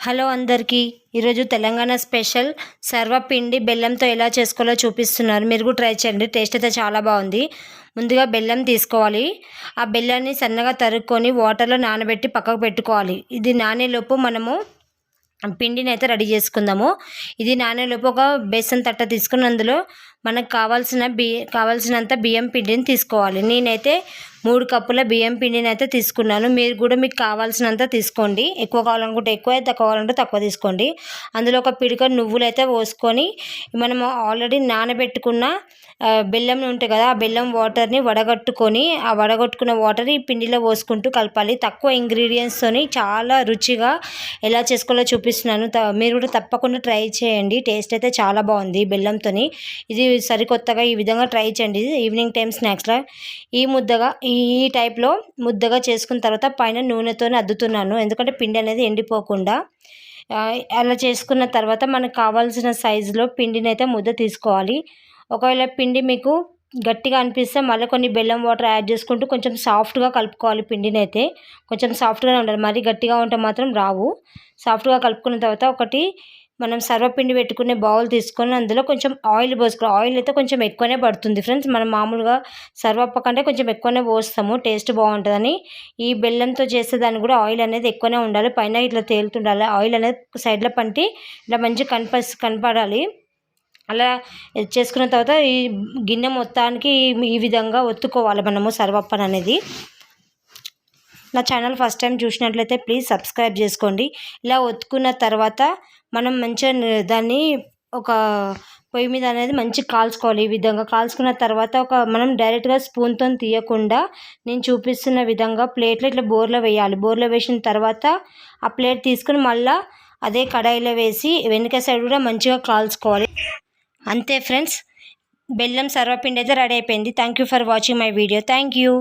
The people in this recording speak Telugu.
హలో అందరికీ ఈరోజు తెలంగాణ స్పెషల్ సర్వపిండి బెల్లంతో ఎలా చేసుకోవాలో చూపిస్తున్నారు. మీరు కూడా ట్రై చేయండి. టేస్ట్ అయితే చాలా బాగుంది. ముందుగా బెల్లం తీసుకోవాలి. ఆ బెల్లాన్ని సన్నగా తరుక్కొని వాటర్లో నానబెట్టి పక్కకు పెట్టుకోవాలి. ఇది నానేలోపు మనము పిండిని అయితే రెడీ చేసుకుందాము. ఇది నానేలోపు ఒక బేసన్ తట్ట తీసుకుని అందులో మనకు కావాల్సినంత బియ్యం పిండిని తీసుకోవాలి. నేనైతే 3 కప్పుల బియ్యం పిండిని అయితే తీసుకున్నాను. మీరు కూడా మీకు కావాల్సినంత తీసుకోండి. ఎక్కువ కావాలనుకుంటే ఎక్కువ, తక్కువ కావాలంటే తక్కువ తీసుకోండి. అందులో ఒక పిడికెడు నువ్వులు అయితే పోసుకొని మనము ఆల్రెడీ నానబెట్టుకున్న బెల్లం ఉంటాయి కదా, ఆ బెల్లం వాటర్ని వడగట్టుకొని ఆ వడగట్టుకున్న వాటర్ ఈ పిండిలో పోసుకుంటూ కలపాలి. తక్కువ ఇంగ్రీడియంట్స్తోని చాలా రుచిగా ఎలా చేసుకోవాలో చూపిస్తున్నాను. మీరు కూడా తప్పకుండా ట్రై చేయండి. టేస్ట్ అయితే చాలా బాగుంది బెల్లంతోని. ఇది సరికొత్తగా ఈ విధంగా ట్రై చేయండి ఈవినింగ్ టైం స్నాక్స్లో. ఈ టైప్లో ముద్దగా చేసుకున్న తర్వాత పైన నూనెతోనే అద్దుతున్నాను, ఎందుకంటే పిండి అనేది ఎండిపోకుండా. అలా చేసుకున్న తర్వాత మనకు కావాల్సిన సైజులో పిండిని అయితే ముద్ద తీసుకోవాలి. ఒకవేళ పిండి మీకు గట్టిగా అనిపిస్తే మళ్ళీ కొన్ని బెల్లం వాటర్ యాడ్ చేసుకుంటూ కొంచెం సాఫ్ట్గా కలుపుకోవాలి. పిండిని అయితే కొంచెం సాఫ్ట్గానే ఉండాలి, మరీ గట్టిగా ఉంటే మాత్రం రావు. సాఫ్ట్గా కలుపుకున్న తర్వాత ఒకటి మనం సర్వపిండి పెట్టుకునే బౌల్ తీసుకొని అందులో కొంచెం ఆయిల్ పోసుకోవాలి. ఆయిల్ అయితే కొంచెం ఎక్కువనే పడుతుంది ఫ్రెండ్స్. మనం మామూలుగా సర్వప్ప కంటే కొంచెం ఎక్కువనే పోస్తాము, టేస్ట్ బాగుంటుందని. ఈ బెల్లంతో చేసేదాన్ని కూడా ఆయిల్ అనేది ఎక్కువనే ఉండాలి. పైన ఇట్లా తేలుతుండాలి. ఆయిల్ అనేది సైడ్లో పంటి ఇట్లా మంచిగా కనపడాలి. అలా చేసుకున్న తర్వాత ఈ గిన్నె మొత్తానికి ఈ విధంగా ఒత్తుకోవాలి మనము సర్వప్పని అనేది. నా ఛానల్ ఫస్ట్ టైం చూసినట్లయితే ప్లీజ్ సబ్స్క్రైబ్ చేసుకోండి. ఇలా ఒత్తుకున్న తర్వాత మనం మంచిగా దాన్ని ఒక పొయ్యి మీద అనేది మంచిగా కాల్చుకోవాలి. ఈ విధంగా కాల్చుకున్న తర్వాత మనం డైరెక్ట్గా స్పూన్తో తీయకుండా నేను చూపిస్తున్న విధంగా ప్లేట్లో ఇట్లా బోర్లో వేయాలి. బోర్లో వేసిన తర్వాత ఆ ప్లేట్ తీసుకుని మళ్ళీ అదే కడాయిలో వేసి వెనక సైడ్ కూడా మంచిగా కాల్చుకోవాలి. అంతే ఫ్రెండ్స్, బెల్లం సర్వపిండి అయితే రెడీ అయిపోయింది. Thank you for watching my video. Thank you.